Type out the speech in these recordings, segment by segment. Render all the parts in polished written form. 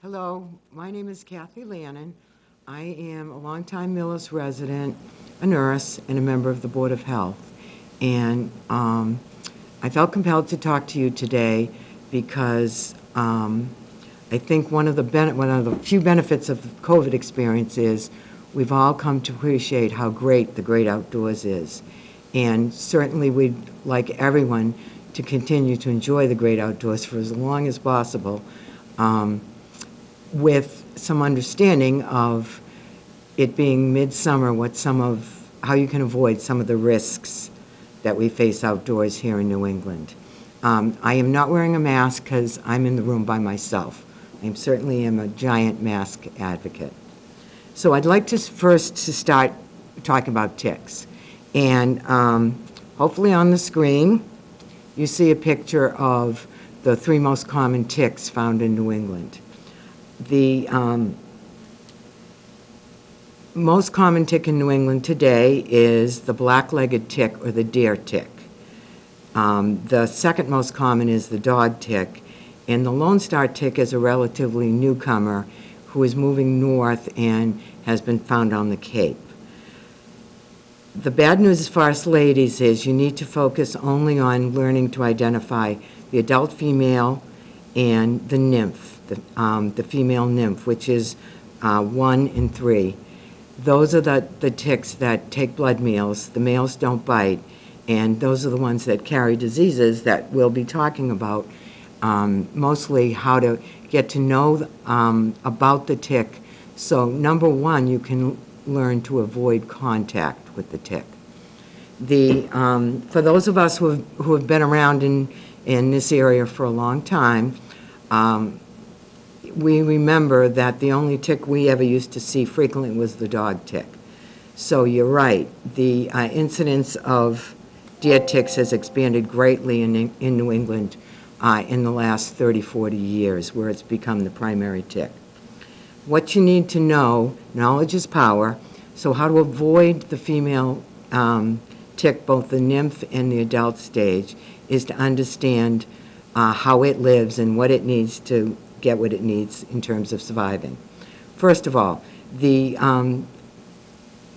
Hello, my name is Kathy Lannon. I am a longtime Millis resident, a nurse, and a member of the Board of Health. And I felt compelled to talk to you today because I think one of the few benefits of the COVID experience is we've all come to appreciate how great the great outdoors is. And certainly we'd like everyone to continue to enjoy the great outdoors for as long as possible, with some understanding of it being midsummer, how you can avoid some of the risks that we face outdoors here in New England. I am not wearing a mask because I'm in the room by myself. I certainly am a giant mask advocate. So I'd like to first start talking about ticks. And hopefully on the screen, you see a picture of the 3 most common ticks found in New England. The most common tick in New England today is the black-legged tick or the deer tick. The second most common is the dog tick, and the Lone Star tick is a relatively newcomer who is moving north and has been found on the Cape. The bad news for us ladies is you need to focus only on learning to identify the adult female and the nymph, the female nymph, which is 1 and 3. Those are the ticks that take blood meals. The males don't bite, and those are the ones that carry diseases that we'll be talking about, mostly how to get to know about the tick. So number 1, you can learn to avoid contact with the tick. For those of us who have been around in this area for a long time, we remember that the only tick we ever used to see frequently was the dog tick. So you're right, the incidence of deer ticks has expanded greatly in New England in the last 30, 40 years, where it's become the primary tick. What you need to know, knowledge is power, so how to avoid the female tick, both the nymph and the adult stage, is to understand how it lives and what it needs to get what it needs in terms of surviving. First of all, the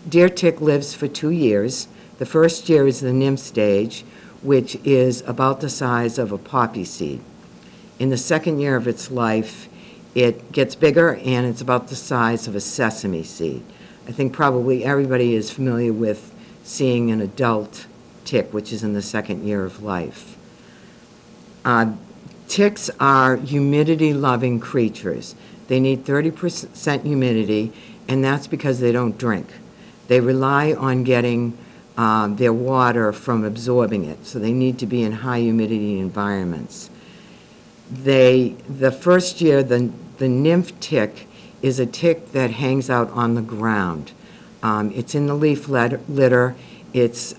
deer tick lives for 2 years. The first year is the nymph stage, which is about the size of a poppy seed. In the second year of its life, it gets bigger and it's about the size of a sesame seed. I think probably everybody is familiar with seeing an adult tick, which is in the second year of life. Ticks are humidity-loving creatures. They need 30% humidity, and that's because they don't drink. They rely on getting their water from absorbing it, so they need to be in high humidity environments. The first year, the nymph tick is a tick that hangs out on the ground. It's in the leaf litter. It's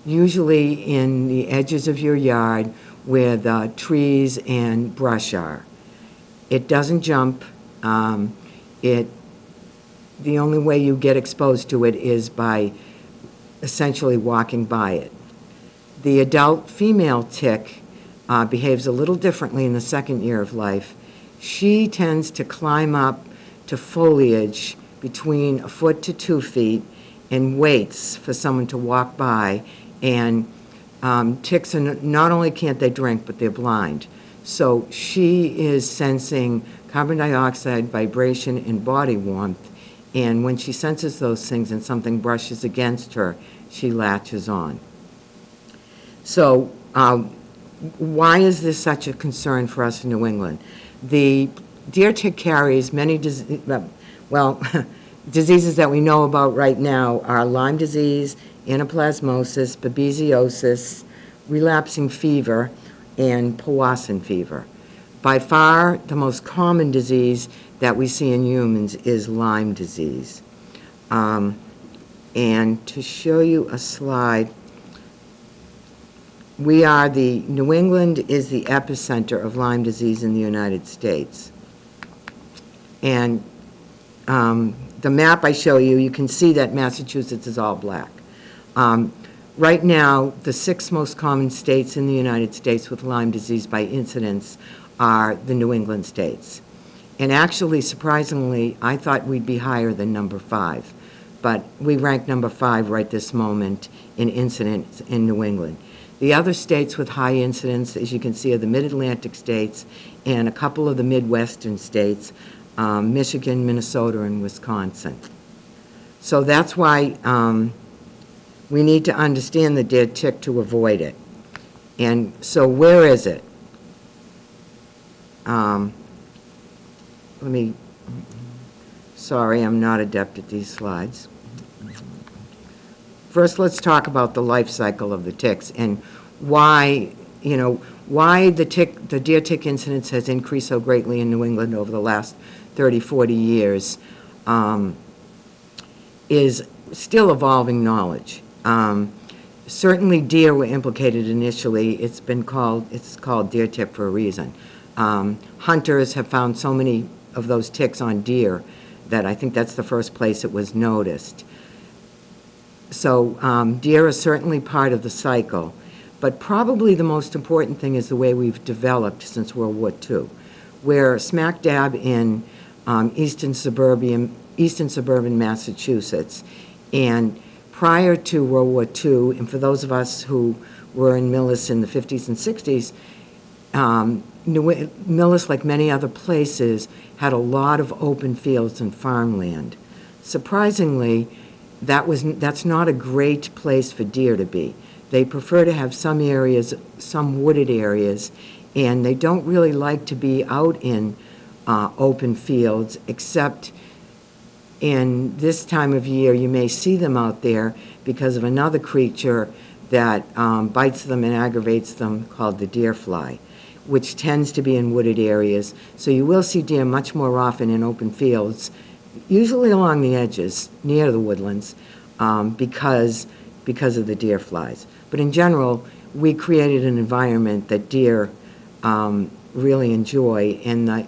usually in the edges of your yard where the trees and brush are. It doesn't jump. The only way you get exposed to it is by essentially walking by it. The adult female tick behaves a little differently in the second year of life. She tends to climb up to foliage between 1 foot to 2 feet and waits for someone to walk by. And ticks, not only can't they drink, but they're blind. So she is sensing carbon dioxide, vibration, and body warmth. And when she senses those things and something brushes against her, she latches on. So why is this such a concern for us in New England? The deer tick carries many diseases that we know about right now are Lyme disease, anaplasmosis, babesiosis, relapsing fever, and Powassan fever. By far, the most common disease that we see in humans is Lyme disease. And to show you a slide, New England is the epicenter of Lyme disease in the United States. And the map I show you, you can see that Massachusetts is all black. Right now, the 6 most common states in the United States with Lyme disease by incidence are the New England states. And actually, surprisingly, I thought we'd be higher than number 5. But we rank number 5 right this moment in incidence in New England. The other states with high incidence, as you can see, are the Mid-Atlantic states and a couple of the Midwestern states, Michigan, Minnesota, and Wisconsin. So that's why we need to understand the deer tick to avoid it. And so where is it? Sorry, I'm not adept at these slides. First, let's talk about the life cycle of the ticks and why the deer tick incidence has increased so greatly in New England over the last 30, 40 years is still evolving knowledge. Certainly deer were implicated initially. It's called deer tick for a reason. Hunters have found so many of those ticks on deer that I think that's the first place it was noticed. So deer are certainly part of the cycle, but probably the most important thing is the way we've developed since World War II. We're smack dab in eastern suburban Massachusetts, and prior to World War II, and for those of us who were in Millis in the 50s and 60s, Millis, like many other places, had a lot of open fields and farmland. Surprisingly, that's not a great place for deer to be. They prefer to have some areas, some wooded areas, and they don't really like to be out in open fields, except in this time of year. You may see them out there because of another creature that bites them and aggravates them called the deer fly, which tends to be in wooded areas. So you will see deer much more often in open fields, usually along the edges, near the woodlands, because of the deer flies. But in general, we created an environment that deer really enjoy, and the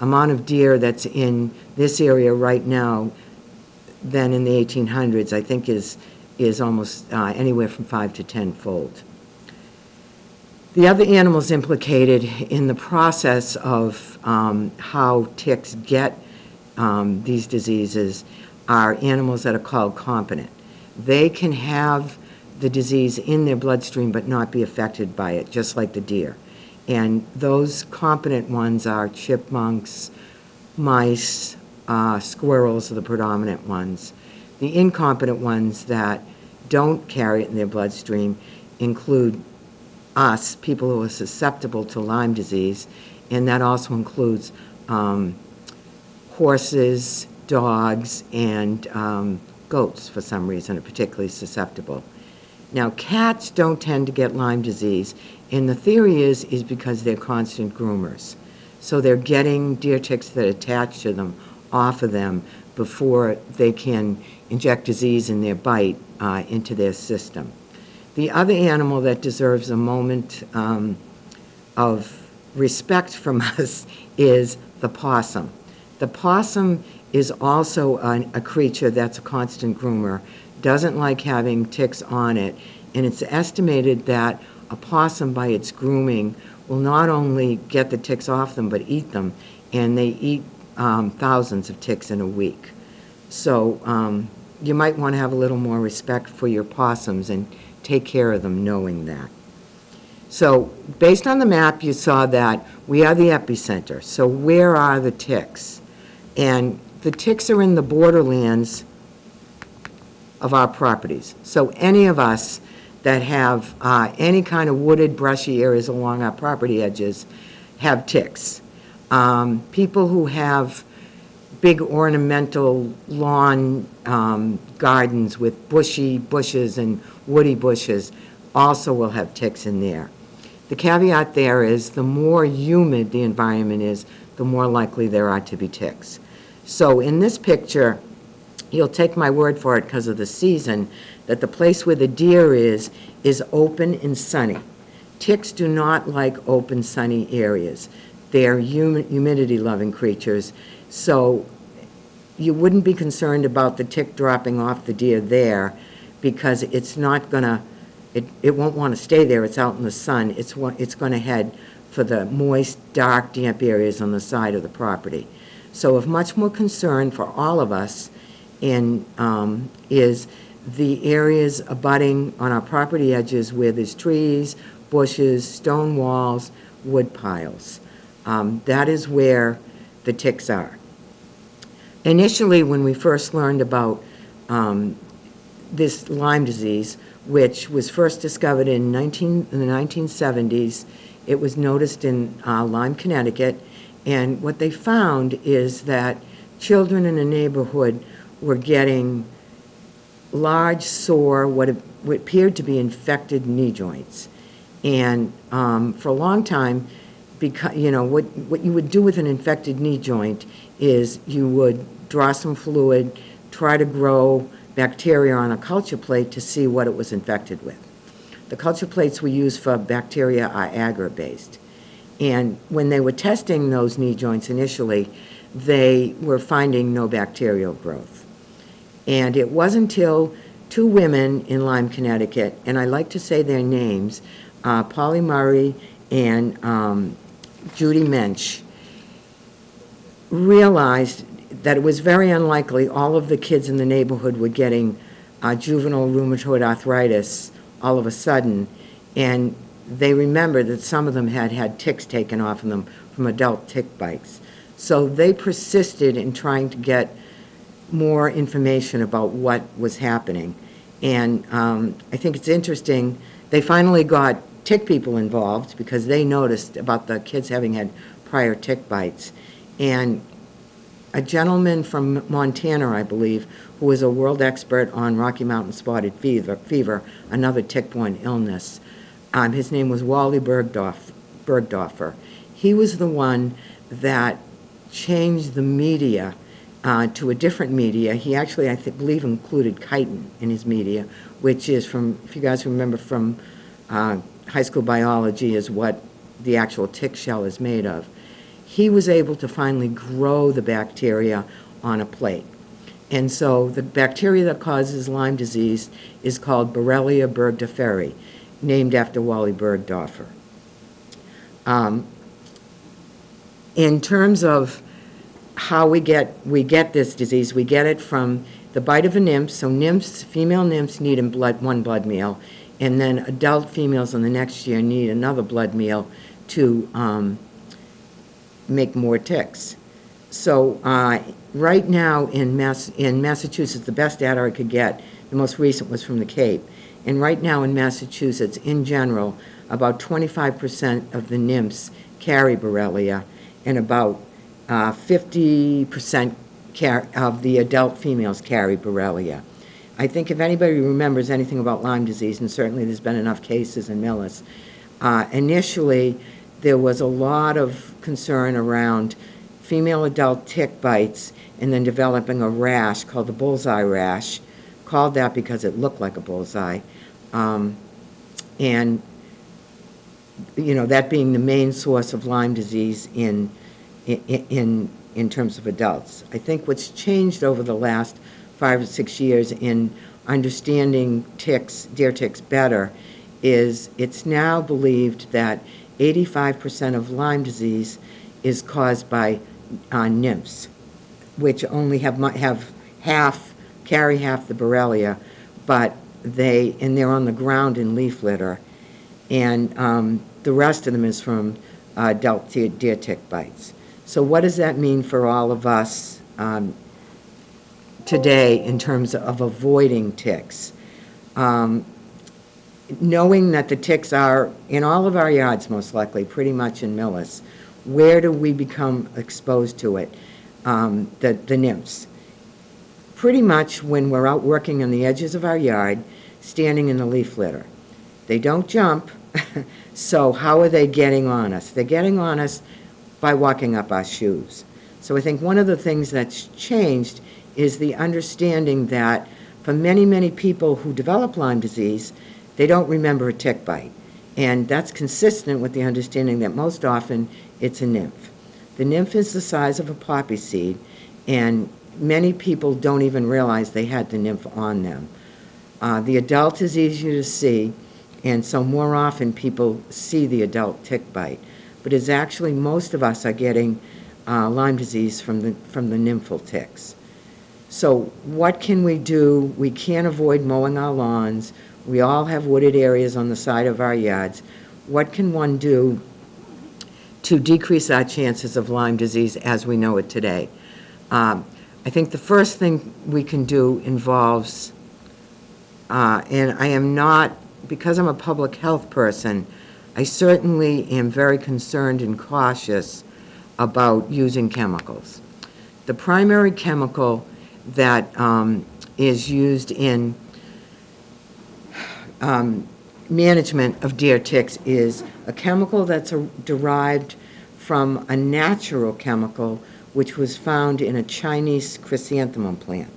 amount of deer that's in this area right now than in the 1800s, I think is almost anywhere from 5 to 10-fold. The other animals implicated in the process of how ticks get these diseases are animals that are called competent. They can have the disease in their bloodstream but not be affected by it, just like the deer. And those competent ones are chipmunks, mice, squirrels are the predominant ones. The incompetent ones that don't carry it in their bloodstream include us, people who are susceptible to Lyme disease, and that also includes horses, dogs, and goats for some reason are particularly susceptible. Now, cats don't tend to get Lyme disease, and the theory is because they're constant groomers. So they're getting deer ticks that attach to them off of them before they can inject disease in their bite into their system. The other animal that deserves a moment of respect from us is the possum. The possum is also a creature that's a constant groomer, doesn't like having ticks on it, and it's estimated that a possum, by its grooming, will not only get the ticks off them, but eat them, and they eat thousands of ticks in a week. So you might want to have a little more respect for your possums and take care of them knowing that. So based on the map, you saw that we are the epicenter. So where are the ticks? And the ticks are in the borderlands of our properties. So any of us that have any kind of wooded, brushy areas along our property edges have ticks. People who have big ornamental lawn gardens with bushy bushes and woody bushes also will have ticks in there. The caveat there is the more humid the environment is, the more likely there are to be ticks. So in this picture, you'll take my word for it because of the season, that the place where the deer is open and sunny. Ticks do not like open, sunny areas. They're humidity-loving creatures, so you wouldn't be concerned about the tick dropping off the deer there because it's not going to it won't want to stay there. It's out in the sun. It's going to head for the moist, dark, damp areas on the side of the property. So of much more concern for all of us is the areas abutting on our property edges where there's trees, bushes, stone walls, wood piles. That is where the ticks are. Initially, when we first learned about this Lyme disease, which was first discovered in the 1970s, it was noticed in Lyme, Connecticut, and what they found is that children in the neighborhood were getting large, sore, what appeared to be infected knee joints. And for a long time, because, what you would do with an infected knee joint is you would draw some fluid, try to grow bacteria on a culture plate to see what it was infected with. The culture plates we use for bacteria are agar-based. And when they were testing those knee joints initially, they were finding no bacterial growth. And it wasn't until two women in Lyme, Connecticut, and I like to say their names, Polly Murray and Judy Mensch, realized that it was very unlikely all of the kids in the neighborhood were getting juvenile rheumatoid arthritis all of a sudden, and they remembered that some of them had had ticks taken off of them from adult tick bites. So they persisted in trying to get more information about what was happening. And I think it's interesting, they finally got tick people involved because they noticed about the kids having had prior tick bites. And a gentleman from Montana, I believe, who was a world expert on Rocky Mountain spotted fever, another tick-borne illness. His name was Wally Bergdorfer. He was the one that changed the media to a different media. He actually, I believe, included chitin in his media, which is from, if you guys remember from high school biology, is what the actual tick shell is made of. He was able to finally grow the bacteria on a plate. And so the bacteria that causes Lyme disease is called Borrelia burgdorferi, named after Wally Bergdorfer. In terms of how we get this disease, we get it from the bite of a nymph. So nymphs, female nymphs need one blood meal, and then adult females in the next year need another blood meal to make more ticks. So right now in Massachusetts, the best data I could get, the most recent was from the Cape, and right now in Massachusetts, in general, about 25% of the nymphs carry Borrelia, and about 50% of the adult females carry Borrelia. I think if anybody remembers anything about Lyme disease, and certainly there's been enough cases in Millis, initially there was a lot of concern around female adult tick bites and then developing a rash called the bullseye rash, called that because it looked like a bullseye. And, that being the main source of Lyme disease in terms of adults. I think what's changed over the last 5 or 6 years in understanding ticks, deer ticks better, is it's now believed that 85% of Lyme disease is caused by nymphs, which only carry half the Borrelia, but they're on the ground in leaf litter, and the rest of them is from adult deer tick bites. So what does that mean for all of us today in terms of avoiding ticks? Knowing that the ticks are in all of our yards, most likely, pretty much in Millis, where do we become exposed to it? The nymphs. Pretty much when we're out working on the edges of our yard, standing in the leaf litter. They don't jump, so how are they getting on us? They're getting on us by walking up our shoes. So I think one of the things that's changed is the understanding that for many, many people who develop Lyme disease, they don't remember a tick bite. And that's consistent with the understanding that most often it's a nymph. The nymph is the size of a poppy seed, and many people don't even realize they had the nymph on them. The adult is easier to see, And so more often people see the adult tick bite. But it's actually most of us are getting Lyme disease from the nymphal ticks. So what can we do? We can't avoid mowing our lawns. We all have wooded areas on the side of our yards. What can one do to decrease our chances of Lyme disease as we know it today? I think the first thing we can do involves, and I am not, because I'm a public health person, I certainly am very concerned and cautious about using chemicals. The primary chemical that is used in management of deer ticks is a chemical that's derived from a natural chemical which was found in a Chinese chrysanthemum plant.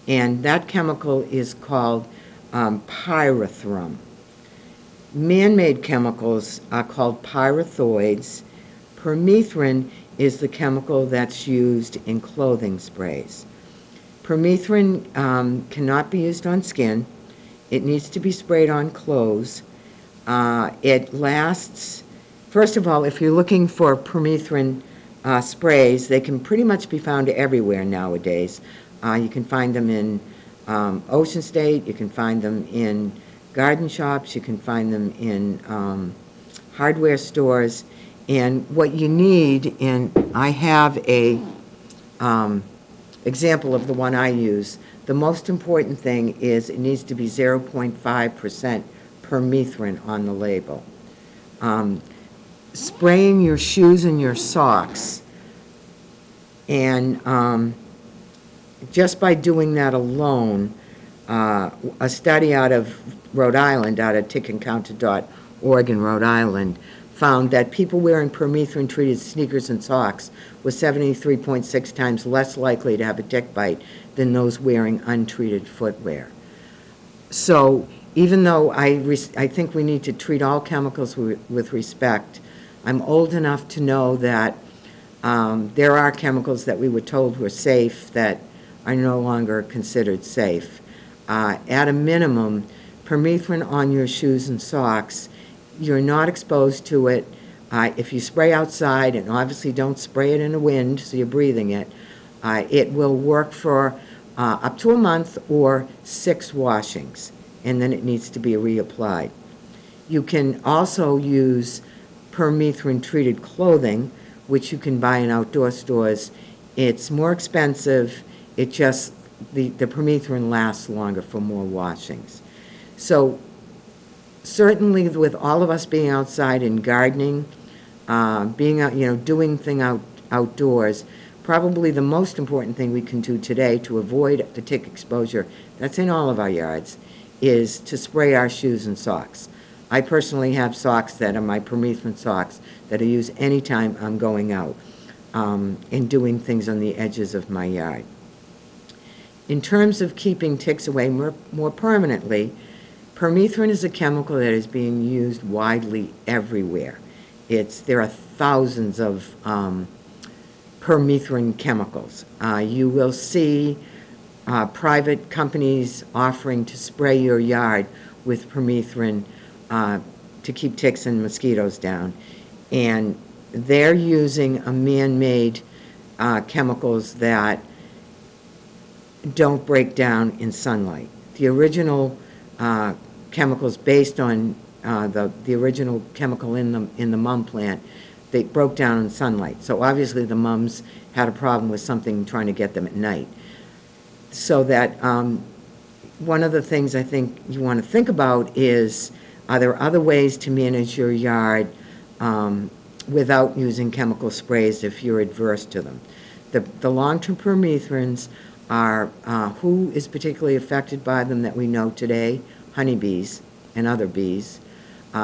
And that chemical is called pyrethrum. Man-made chemicals are called pyrethroids. Permethrin is the chemical that's used in clothing sprays. Permethrin cannot be used on skin. It needs to be sprayed on clothes. It lasts, first of all, if you're looking for permethrin sprays, they can pretty much be found everywhere nowadays. You can find them in Ocean State, you can find them in garden shops, you can find them in hardware stores. And what you need, and I have a example of the one I use, the most important thing is it needs to be 0.5% permethrin on the label. Spraying your shoes and your socks, and just by doing that alone, a study out of Rhode Island, out of tickencounter.org in Rhode Island, found that people wearing permethrin-treated sneakers and socks were 73.6 times less likely to have a tick bite than those wearing untreated footwear. So even though I think we need to treat all chemicals with respect, I'm old enough to know that there are chemicals that we were told were safe that are no longer considered safe. At a minimum, permethrin on your shoes and socks, you're not exposed to it. If you spray outside, and obviously don't spray it in the wind so you're breathing it, it will work for up to a month or 6 washings, and then it needs to be reapplied. You can also use permethrin-treated clothing, which you can buy in outdoor stores. It's more expensive. It just, the permethrin lasts longer for more washings. So certainly with all of us being outside and gardening, being out, doing things outdoors, probably the most important thing we can do today to avoid the tick exposure that's in all of our yards is to spray our shoes and socks. I personally have socks that are my permethrin socks that I use anytime I'm going out and doing things on the edges of my yard. In terms of keeping ticks away more permanently, permethrin is a chemical that is being used widely everywhere. There are thousands of permethrin chemicals. You will see private companies offering to spray your yard with permethrin to keep ticks and mosquitoes down. And they're using a man-made chemicals that don't break down in sunlight. The original chemicals based on the original chemical in the mum plant, they broke down in sunlight. So obviously the mums had a problem with something trying to get them at night. So that one of the things I think you want to think about is, are there other ways to manage your yard without using chemical sprays if you're adverse to them? The long-term permethrins are, who is particularly affected by them that we know today? Honeybees and other bees.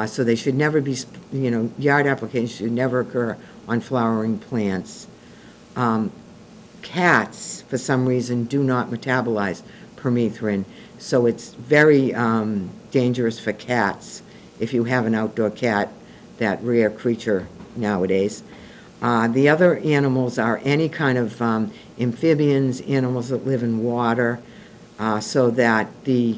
So they should never be, yard applications should never occur on flowering plants. Cats, for some reason, do not metabolize permethrin, so it's very dangerous for cats if you have an outdoor cat, that rare creature nowadays. The other animals are any kind of amphibians, animals that live in water, so that the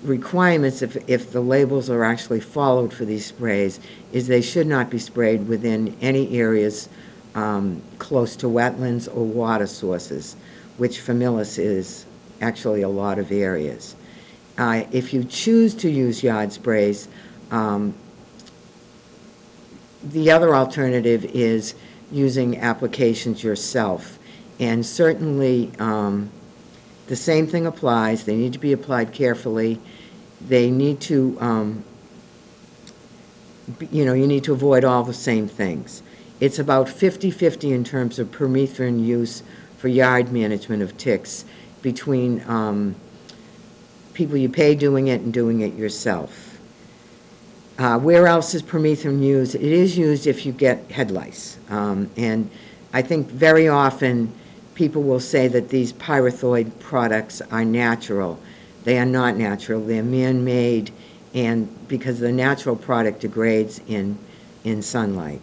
requirements, if the labels are actually followed for these sprays, is they should not be sprayed within any areas close to wetlands or water sources, which Famillis is actually a lot of areas. If you choose to use yard sprays, the other alternative is using applications yourself. And certainly, the same thing applies. They need to be applied carefully. They need to, you need to avoid all the same things. It's about 50-50 in terms of permethrin use for yard management of ticks between people you pay doing it and doing it yourself. Where else is permethrin used? It is used if you get head lice. And I think very often people will say that these pyrethroid products are natural. They are not natural. They're man-made, and because the natural product degrades in sunlight.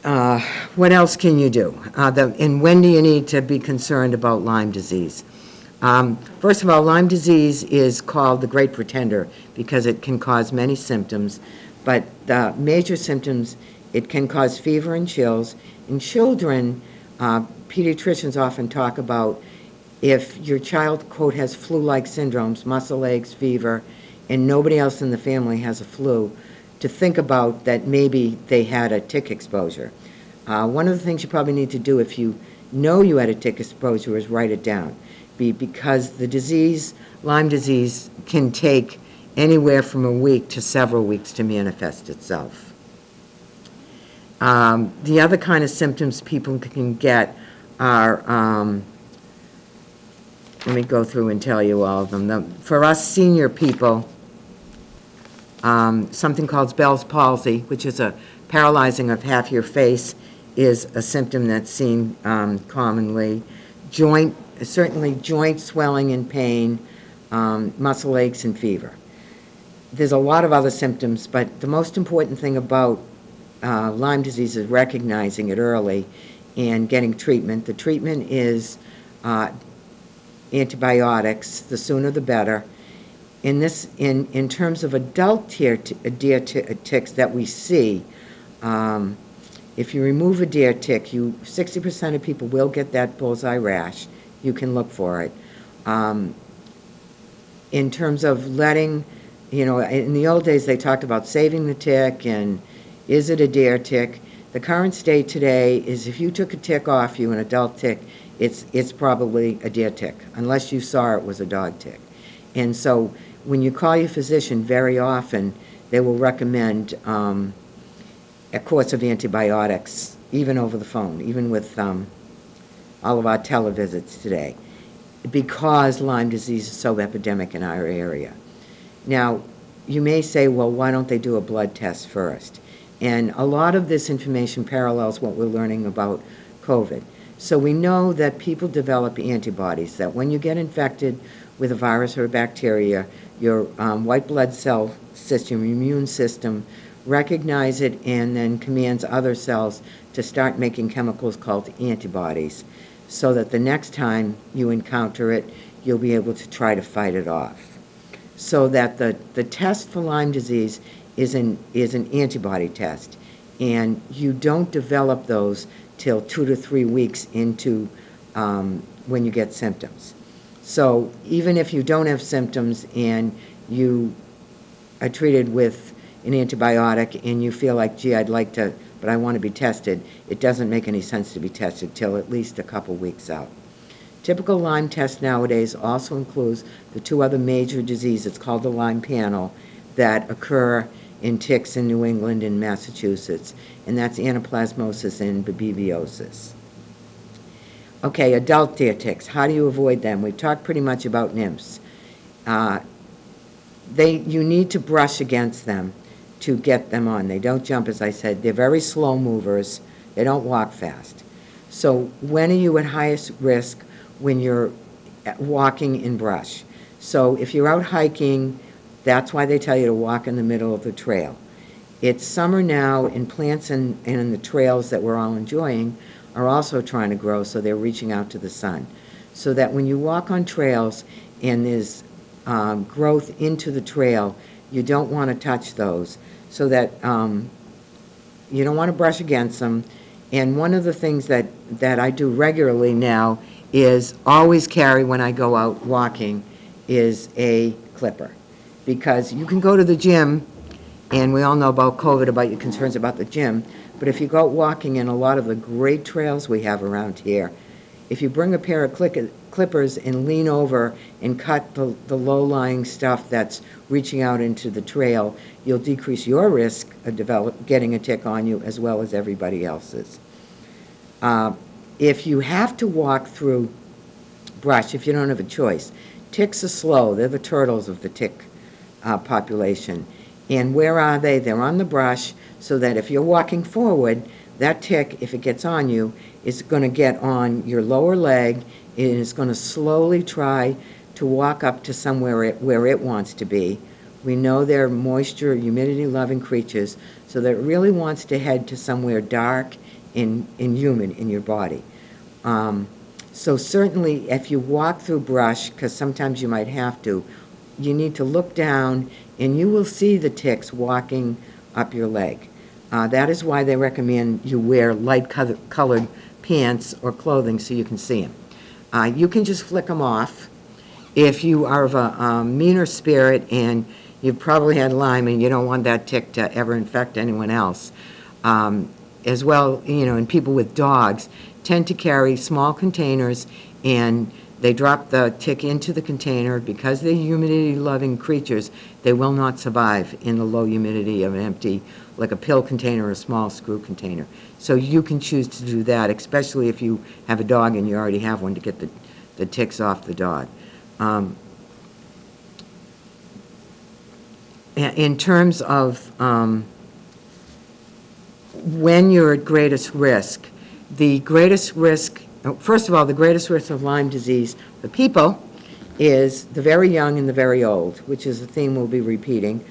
What else can you do? And when do you need to be concerned about Lyme disease? First of all, Lyme disease is called the Great Pretender because it can cause many symptoms, but the major symptoms, it can cause fever and chills. In children, pediatricians often talk about if your child, quote, has flu-like syndromes, muscle aches, fever, and nobody else in the family has a flu, to think about that maybe they had a tick exposure. One of the things you probably need to do if you know you had a tick exposure is write it down, because the disease, Lyme disease, can take anywhere from a week to several weeks to manifest itself. The other kind of symptoms people can get are, let me go through and tell you all of them. For us senior people, something called Bell's palsy, which is a paralyzing of half your face, is a symptom that's seen commonly. Certainly joint swelling and pain, muscle aches and fever. There's a lot of other symptoms, but the most important thing about Lyme disease is recognizing it early and getting treatment. The treatment is antibiotics. The sooner the better. In terms of adult deer ticks that we see, if you remove a deer tick, 60% of people will get that bullseye rash. You can look for it. In terms of letting, in the old days they talked about saving the tick and is it a deer tick? The current state today is if you took a tick off you, an adult tick, it's probably a deer tick, unless you saw it was a dog tick. And so when you call your physician, very often they will recommend a course of antibiotics, even over the phone, even with all of our televisits today, because Lyme disease is so epidemic in our area. Now, you may say, well, why don't they do a blood test first? And a lot of this information parallels what we're learning about COVID. So we know that people develop antibodies, that when you get infected with a virus or a bacteria, your white blood cell system, your immune system, recognize it and then commands other cells to start making chemicals called antibodies, so that the next time you encounter it, you'll be able to try to fight it off. So that the test for Lyme disease is an antibody test, and you don't develop those till 2 to 3 weeks into when you get symptoms. So even if you don't have symptoms and you are treated with an antibiotic and you feel like, gee, I'd like to, but I want to be tested, it doesn't make any sense to be tested till at least a couple weeks out. Typical Lyme test nowadays also includes the 2 other major diseases called the Lyme panel that occur in ticks in New England and Massachusetts, and that's anaplasmosis and babebiosis. Okay, adult deer ticks, how do you avoid them? We've talked pretty much about nymphs. You need to brush against them to get them on. They don't jump, as I said. They're very slow movers. They don't walk fast. So when are you at highest risk? When you're walking in brush. So if you're out hiking, that's why they tell you to walk in the middle of the trail. It's summer now, and plants and the trails that we're all enjoying are also trying to grow, so they're reaching out to the sun. So that when you walk on trails and there's growth into the trail, you don't want to touch those, so that you don't want to brush against them. And one of the things that I do regularly now is always carry when I go out walking is a clipper. Because you can go to the gym, and we all know about COVID, about your concerns about the gym, but if you go out walking in a lot of the great trails we have around here, if you bring a pair of clippers and lean over and cut the low-lying stuff that's reaching out into the trail, you'll decrease your risk of getting a tick on you as well as everybody else's. If you have to walk through brush, if you don't have a choice, ticks are slow. They're the turtles of the tick population. And where are they? They're on the brush, so that if you're walking forward, that tick, if it gets on you, is going to get on your lower leg, and it's going to slowly try to walk up to somewhere where it wants to be. We know they're moisture, humidity-loving creatures, so that it really wants to head to somewhere dark and humid in your body. So certainly, if you walk through brush, because sometimes you might have to, you need to look down, and you will see the ticks walking up your leg. That is why they recommend you wear light-colored pants or clothing so you can see them. You can just flick them off. If you are of a meaner spirit and you've probably had Lyme and you don't want that tick to ever infect anyone else, as well, and people with dogs tend to carry small containers, and they drop the tick into the container. Because they're humidity-loving creatures, they will not survive in the low humidity of an empty, like a pill container or a small screw container. So you can choose to do that, especially if you have a dog and you already have one, to get the ticks off the dog. In terms of when you're at greatest risk, first of all, the greatest risk of Lyme disease for people is the very young and the very old, which is a theme we'll be repeating.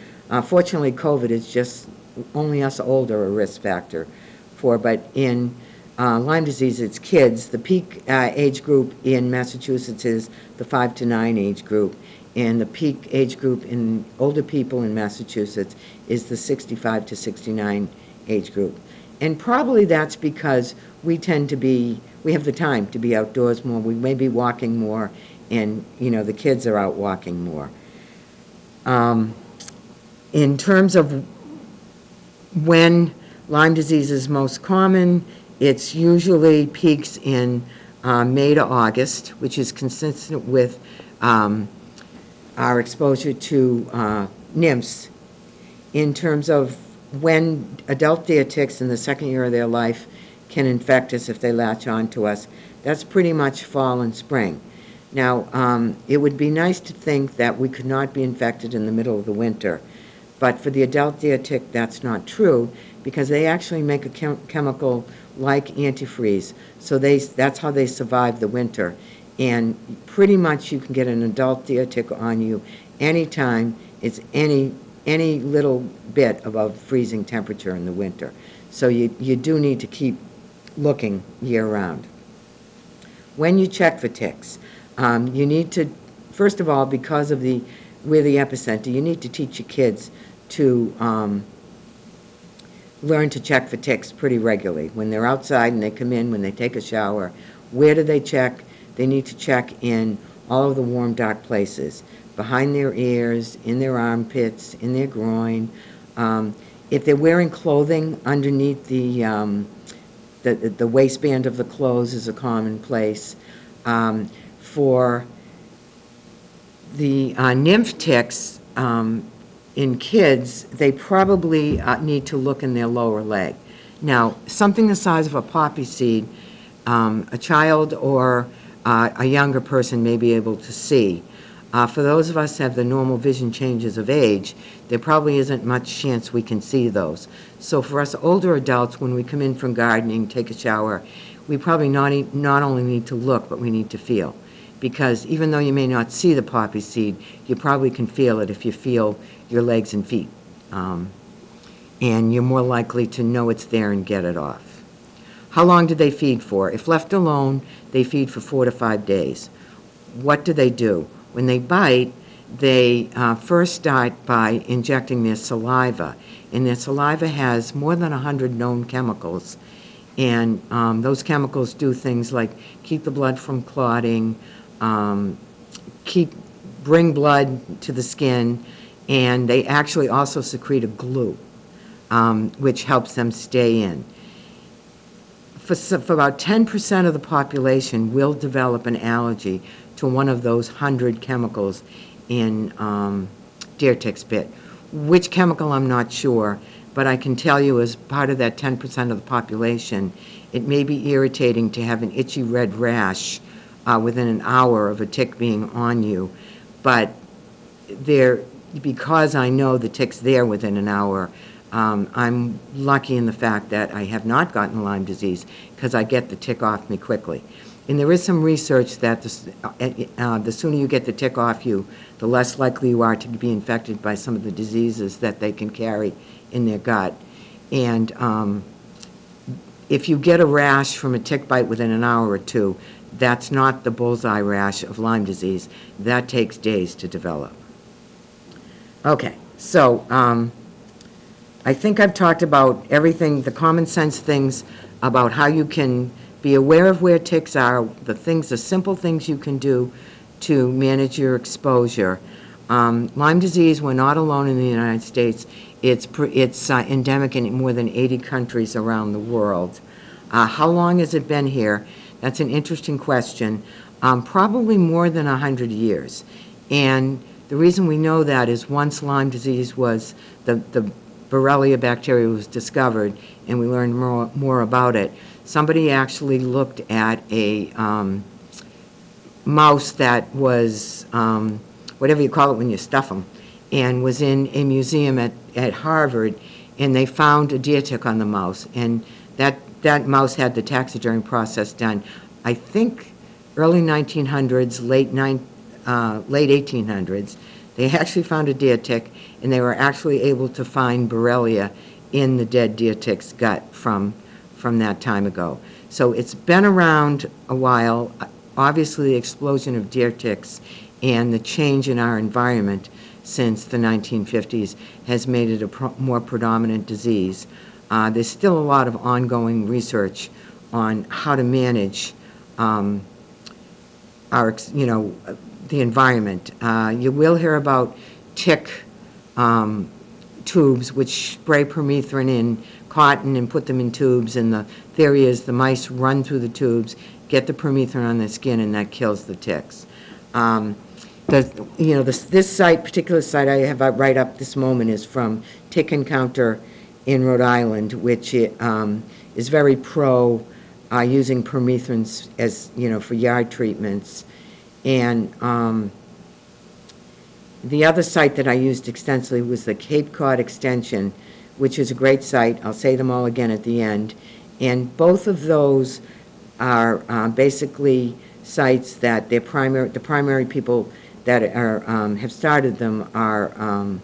Fortunately, COVID is just only us older a risk factor for, but in Lyme disease, it's kids. The peak age group in Massachusetts is the 5 to 9 age group, and the peak age group in older people in Massachusetts is the 65 to 69 age group. And probably that's because we have the time to be outdoors more, we may be walking more, and, the kids are out walking more. In terms of when Lyme disease is most common, it's usually peaks in May to August, which is consistent with our exposure to nymphs. In terms of when adult deer ticks in the second year of their life can infect us if they latch on to us, that's pretty much fall and spring. Now, it would be nice to think that we could not be infected in the middle of the winter, but for the adult deer tick, that's not true, because they actually make a chemical like antifreeze, so that's how they survive the winter. And pretty much you can get an adult deer tick on you anytime it's any little bit above freezing temperature in the winter. So you do need to keep looking year-round. When you check for ticks, you need to, first of all, because of we're the epicenter, you need to teach your kids to learn to check for ticks pretty regularly. When they're outside and they come in, when they take a shower, where do they check? They need to check in all of the warm, dark places, behind their ears, in their armpits, in their groin. If they're wearing clothing underneath the waistband of the clothes is a common place. For the nymph ticks in kids, they probably need to look in their lower leg. Now, something the size of a poppy seed, a child or a younger person may be able to see. For those of us who have the normal vision changes of age, there probably isn't much chance we can see those. So for us older adults, when we come in from gardening, take a shower, we probably not only need to look, but we need to feel. Because even though you may not see the poppy seed, you probably can feel it if you feel your legs and feet. And you're more likely to know it's there and get it off. How long do they feed for? If left alone, they feed for 4 to 5 days. What do? When they bite, they first start by injecting their saliva, and their saliva has more than 100 known chemicals, and those chemicals do things like keep the blood from clotting, bring blood to the skin, and they actually also secrete a glue, which helps them stay in. For about 10% of the population will develop an allergy to one of those 100 chemicals in deer tick spit. Which chemical, I'm not sure, but I can tell you as part of that 10% of the population, it may be irritating to have an itchy red rash within an hour of a tick being on you, but because I know the tick's there within an hour, I'm lucky in the fact that I have not gotten Lyme disease because I get the tick off me quickly. And there is some research that the sooner you get the tick off you, the less likely you are to be infected by some of the diseases that they can carry in their gut. And if you get a rash from a tick bite within an hour or two, that's not the bullseye rash of Lyme disease. That takes days to develop. Okay, so I think I've talked about everything, the common sense things about how you can be aware of where ticks are, the simple things you can do to manage your exposure. Lyme disease, we're not alone in the United States. It's endemic in more than 80 countries around the world. How long has it been here? That's an interesting question. Probably more than 100 years. And the reason we know that is once Lyme disease was, the Borrelia bacteria was discovered and we learned more about it, somebody actually looked at a mouse that was, whatever you call it when you stuff them, and was in a museum at Harvard, and they found a deer tick on the mouse, and that mouse had the taxidermy process done, I think, early 1900s, late 1800s. They actually found a deer tick, and they were actually able to find Borrelia in the dead deer tick's gut from that time ago. So it's been around a while. Obviously, the explosion of deer ticks and the change in our environment since the 1950s has made it a more predominant disease. There's still a lot of ongoing research on how to manage the environment. You will hear about tick tubes which spray permethrin in cotton and put them in tubes, and the theory is the mice run through the tubes, get the permethrin on their skin, and that kills the ticks. This particular site I have right up this moment is from Tick Encounter in Rhode Island, which is very pro using permethrins as, for yard treatments. And the other site that I used extensively was the Cape Cod Extension, which is a great site. I'll say them all again at the end. And both of those are basically sites that the primary people that have started them are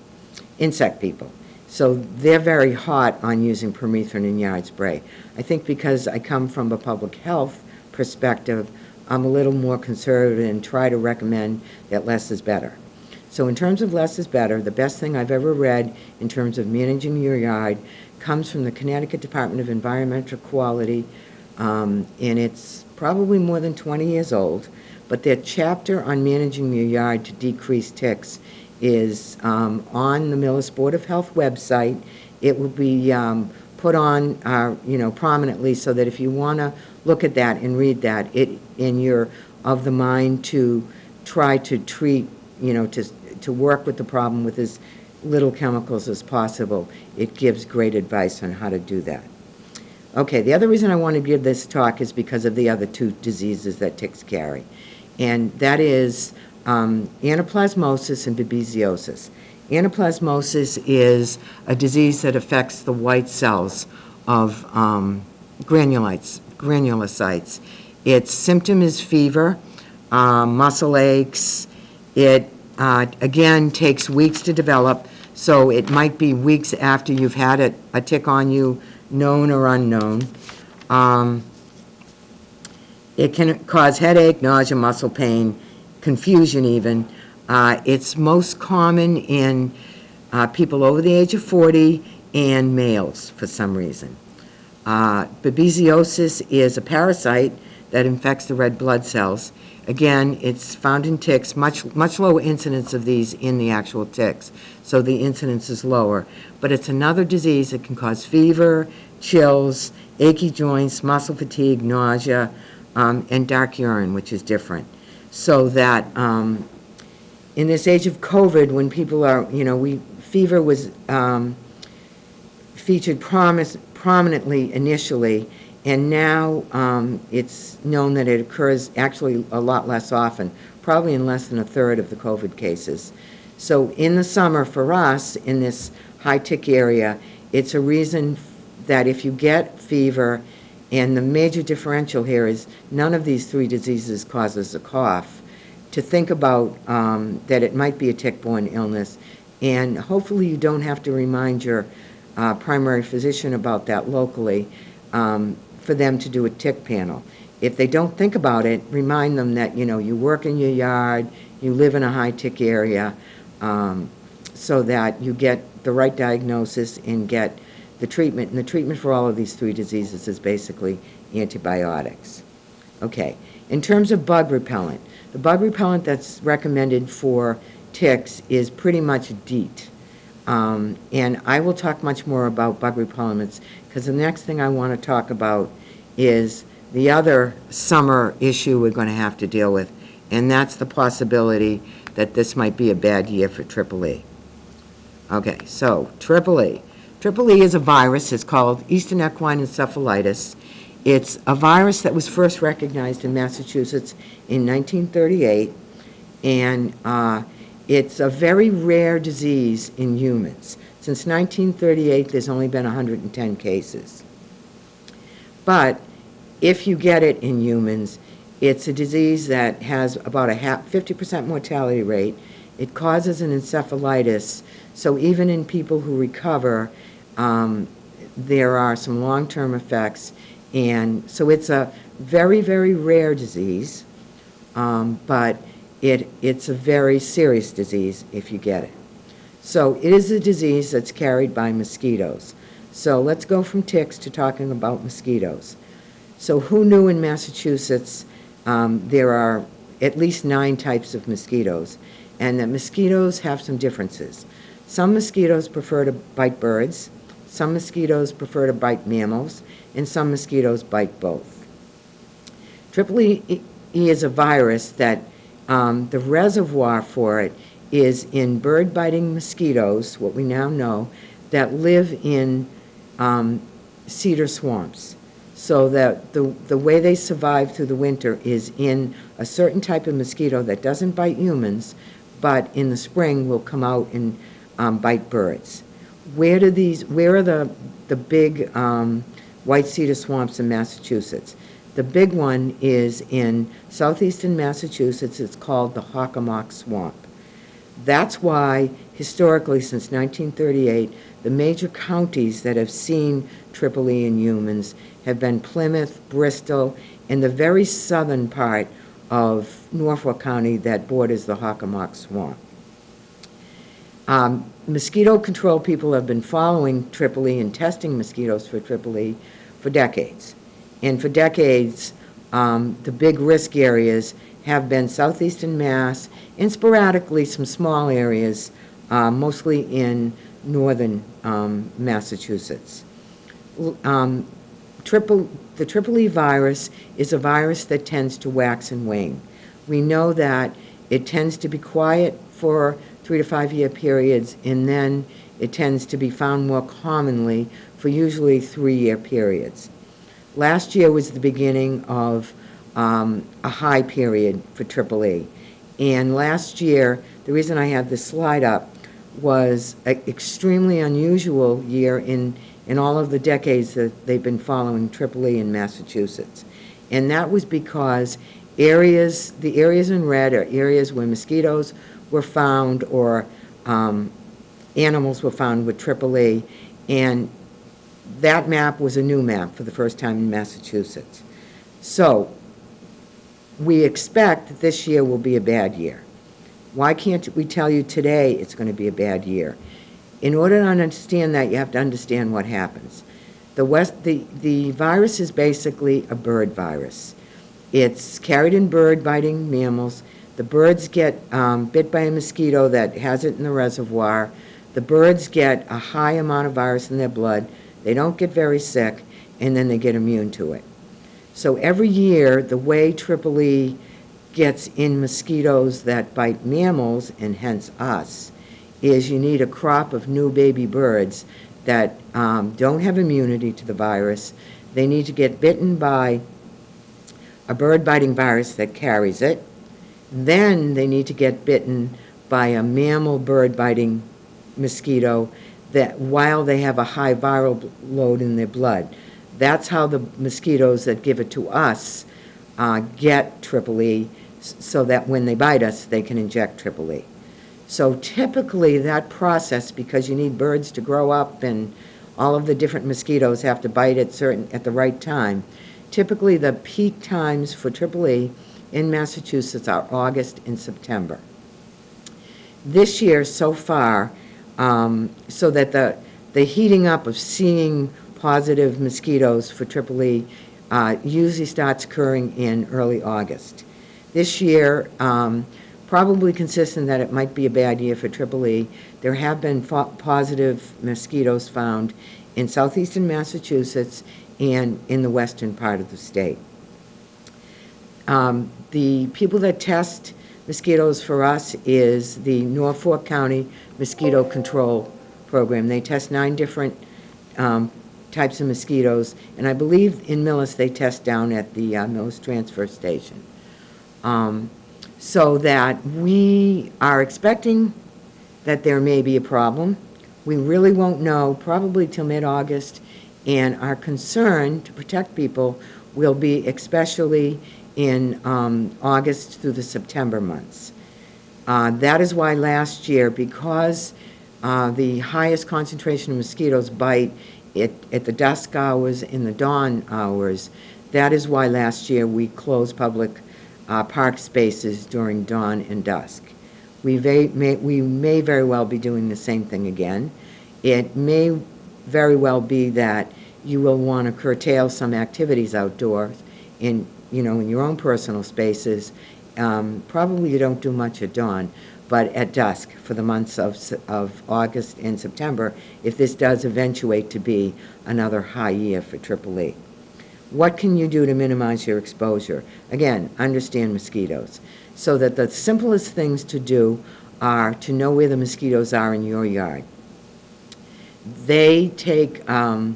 insect people. So they're very hot on using permethrin in yard spray. I think because I come from a public health perspective, I'm a little more conservative and try to recommend that less is better. So in terms of less is better, the best thing I've ever read in terms of managing your yard comes from the Connecticut Department of Environmental Quality, and it's probably more than 20 years old, but their chapter on managing your yard to decrease ticks is on the Millis Board of Health website. It will be put on, prominently, so that if you want to look at that and read that, and you're of the mind to try to treat, to work with the problem with as little chemicals as possible, it gives great advice on how to do that. Okay, the other reason I want to give this talk is because of the other two diseases that ticks carry, and that is anaplasmosis and babesiosis. Anaplasmosis is a disease that affects the white cells of granulocytes. Its symptom is fever, muscle aches. It, again, takes weeks to develop, so it might be weeks after you've had a tick on you, known or unknown. It can cause headache, nausea, muscle pain, confusion even. It's most common in people over the age of 40 and males for some reason. Babesiosis is a parasite that infects the red blood cells. Again, it's found in ticks, much lower incidence of these in the actual ticks, so the incidence is lower. But it's another disease that can cause fever, chills, achy joints, muscle fatigue, nausea, and dark urine, which is different. So that in this age of COVID, when people are, fever was featured prominently initially, and now it's known that it occurs actually a lot less often, probably in less than a third of the COVID cases. So in the summer for us, in this high tick area, it's a reason that if you get fever, and the major differential here is none of these three diseases causes a cough, to think about that it might be a tick-borne illness, and hopefully you don't have to remind your primary physician about that locally for them to do a tick panel. If they don't think about it, remind them that, you work in your yard, you live in a high tick area, so that you get the right diagnosis and get the treatment. And the treatment for all of these three diseases is basically antibiotics. Okay, in terms of bug repellent, the bug repellent that's recommended for ticks is pretty much DEET. And I will talk much more about bug repellents because the next thing I want to talk about is the other summer issue we're going to have to deal with, and that's the possibility that this might be a bad year for triple E. Okay, so triple E. Triple E is a virus. It's called Eastern equine encephalitis. It's a virus that was first recognized in Massachusetts in 1938, and it's a very rare disease in humans. Since 1938, there's only been 110 cases. But if you get it in humans, it's a disease that has about a 50% mortality rate. It causes an encephalitis, so even in people who recover, there are some long-term effects. And so it's a very, very rare disease, but it's a very serious disease if you get it. So it is a disease that's carried by mosquitoes. So let's go from ticks to talking about mosquitoes. So who knew in Massachusetts there are at least 9 types of mosquitoes, and that mosquitoes have some differences. Some mosquitoes prefer to bite birds, some mosquitoes prefer to bite mammals, and some mosquitoes bite both. Triple E is a virus that the reservoir for it is in bird-biting mosquitoes, what we now know, that live in cedar swamps. So that the way they survive through the winter is in a certain type of mosquito that doesn't bite humans, but in the spring will come out and bite birds. Where are the big white cedar swamps in Massachusetts? The big one is in southeastern Massachusetts. It's called the Hockomock Swamp. That's why, historically, since 1938, the major counties that have seen triple E in humans have been Plymouth, Bristol, and the very southern part of Norfolk County that borders the Hockomock Swamp. Mosquito control people have been following triple E and testing mosquitoes for triple E for decades. And for decades, the big risk areas have been southeastern Mass and sporadically some small areas, mostly in northern Massachusetts. The triple E virus is a virus that tends to wax and wane. We know that it tends to be quiet for 3 to 5 year periods, and then it tends to be found more commonly for usually 3-year periods. Last year was the beginning of a high period for triple E. And last year, the reason I have this slide up was an extremely unusual year in all of the decades that they've been following triple E in Massachusetts. And that was because the areas in red are areas where mosquitoes were found or animals were found with triple E, and that map was a new map for the first time in Massachusetts. So we expect that this year will be a bad year. Why can't we tell you today it's going to be a bad year? In order to understand that, you have to understand what happens. The virus is basically a bird virus. It's carried in bird-biting mammals. The birds get bit by a mosquito that has it in the reservoir. The birds get a high amount of virus in their blood. They don't get very sick, and then they get immune to it. So every year, the way Triple E gets in mosquitoes that bite mammals, and hence us, is you need a crop of new baby birds that don't have immunity to the virus. They need to get bitten by a bird-biting virus that carries it. Then they need to get bitten by a mammal bird-biting mosquito that while they have a high viral load in their blood. That's how the mosquitoes that give it to us get Triple E, so that when they bite us, they can inject Triple E. So typically that process, because you need birds to grow up and all of the different mosquitoes have to bite at the right time, typically the peak times for Triple E in Massachusetts are August and September. This year so far, so that the heating up of seeing positive mosquitoes for Triple E usually starts occurring in early August. This year, probably consistent that it might be a bad year for Triple E, there have been positive mosquitoes found in southeastern Massachusetts and in the western part of the state. The people that test mosquitoes for us is the Norfolk County Mosquito Control Program. They test 9 different types of mosquitoes, and I believe in Millis they test down at the Millis Transfer Station. So that we are expecting that there may be a problem. We really won't know probably till mid-August, and our concern to protect people will be especially in August through the September months. That is why last year, because the highest concentration of mosquitoes bite at the dusk hours and the dawn hours, that is why last year we closed public park spaces during dawn and dusk. We may very well be doing the same thing again. It may very well be that you will want to curtail some activities outdoors in your own personal spaces. Probably you don't do much at dawn, but at dusk for the months of August and September, if this does eventuate to be another high year for Triple E. What can you do to minimize your exposure? Again, understand mosquitoes. So that the simplest things to do are to know where the mosquitoes are in your yard. They take, the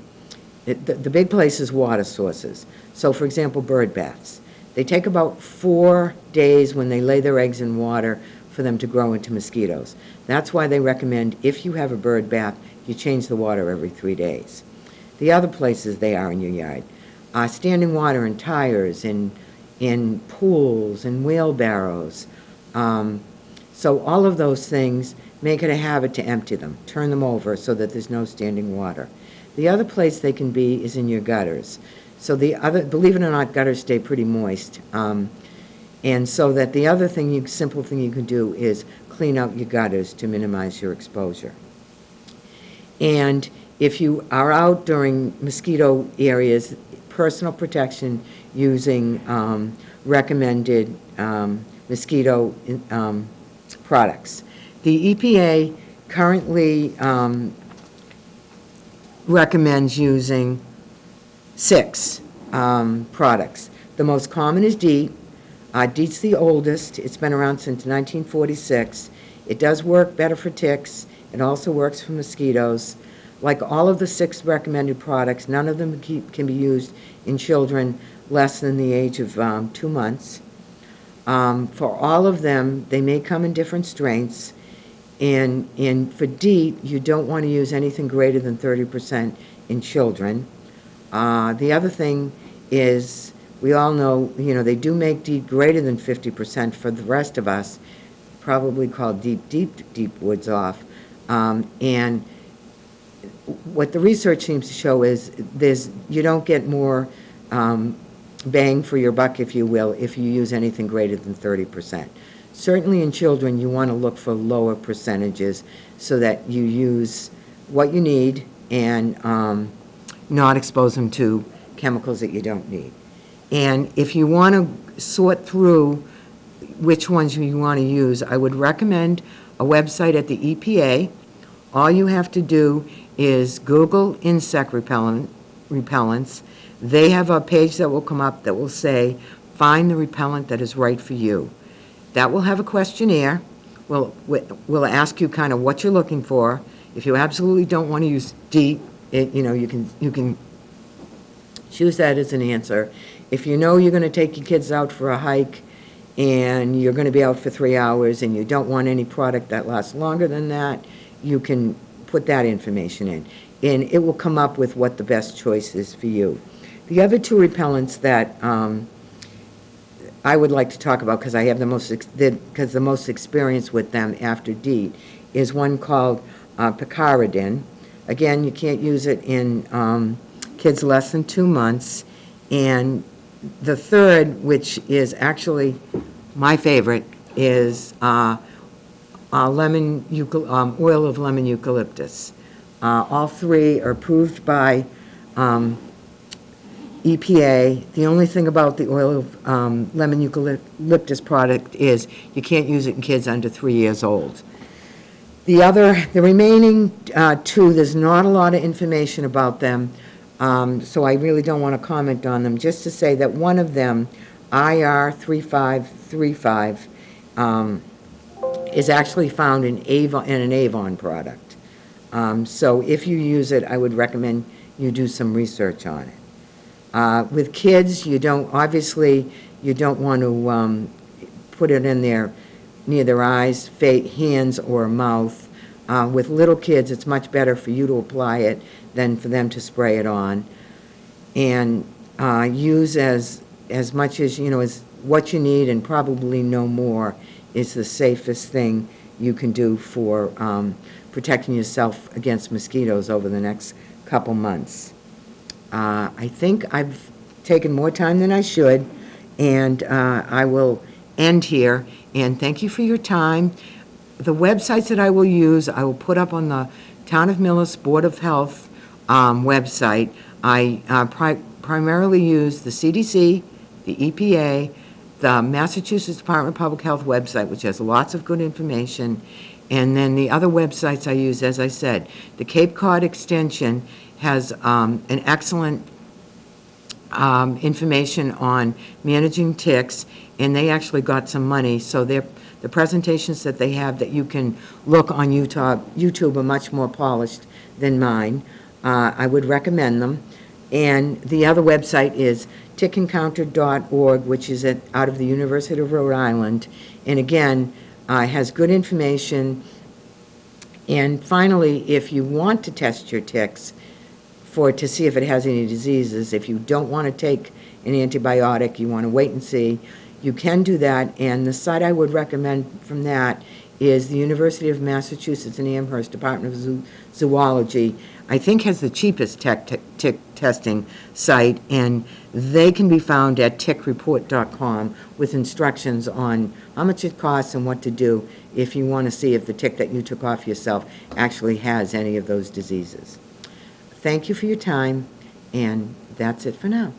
big place is water sources. So for example, bird baths. They take about 4 days when they lay their eggs in water for them to grow into mosquitoes. That's why they recommend if you have a bird bath, you change the water every 3 days. The other places they are in your yard. Standing water in tires, in pools, and wheelbarrows. So all of those things, make it a habit to empty them. Turn them over so that there's no standing water. The other place they can be is in your gutters. So believe it or not, gutters stay pretty moist. And so that the other simple thing you can do is clean out your gutters to minimize your exposure. And if you are out during mosquito areas, personal protection using recommended mosquito products. The EPA currently recommends using 6 products. The most common is DEET. DEET's the oldest. It's been around since 1946. It does work better for ticks. It also works for mosquitoes. Like all of the 6 recommended products, none of them can be used in children less than the age of 2 months. For all of them, they may come in different strengths. And for DEET, you don't want to use anything greater than 30% in children. The other thing is, we all know, they do make DEET greater than 50% for the rest of us, probably called deep woods off. And what the research seems to show is you don't get more bang for your buck, if you will, if you use anything greater than 30%. certainly in children, you want to look for lower percentages so that you use what you need and not expose them to chemicals that you don't need. And if you want to sort through which ones you want to use, I would recommend a website at the EPA. All you have to do is Google insect repellents. They have a page that will come up that will say, find the repellent that is right for you. That will have a questionnaire. We'll ask you kind of what you're looking for. If you absolutely don't want to use DEET, you can choose that as an answer. If you know you're going to take your kids out for a hike and you're going to be out for 3 hours and you don't want any product that lasts longer than that, you can put that information in. And it will come up with what the best choice is for you. The other two repellents that I would like to talk about, because I have the most experience with them after DEET, is one called picaridin. Again, you can't use it in kids less than 2 months. And the third, which is actually my favorite, is oil of lemon eucalyptus. All three are approved by EPA. The only thing about the oil of lemon eucalyptus product is you can't use it in kids under 3 years old. The remaining two, there's not a lot of information about them, so I really don't want to comment on them. Just to say that one of them, IR3535, is actually found in an Avon product. So if you use it, I would recommend you do some research on it. With kids, you don't want to put it in near their eyes, hands, or mouth. With little kids, it's much better for you to apply it than for them to spray it on. And use as much as what you need, and probably no more, is the safest thing you can do for protecting yourself against mosquitoes over the next couple months. I think I've taken more time than I should, and I will end here. And thank you for your time. The websites that I will use, I will put up on the Town of Millis Board of Health website. I primarily use the CDC, the EPA, the Massachusetts Department of Public Health website, which has lots of good information. And then the other websites I use, as I said, the Cape Cod Extension has an excellent information on managing ticks, and they actually got some money, so the presentations that they have that you can look on YouTube are much more polished than mine. I would recommend them. And the other website is tickencounter.org, which is out of the University of Rhode Island, and again, has good information. And finally, if you want to test your ticks to see if it has any diseases, if you don't want to take an antibiotic, you want to wait and see, you can do that. And the site I would recommend from that is the University of Massachusetts in Amherst Department of Zoology. I think has the cheapest tick testing site, and they can be found at tickreport.com with instructions on how much it costs and what to do if you want to see if the tick that you took off yourself actually has any of those diseases. Thank you for your time, and that's it for now.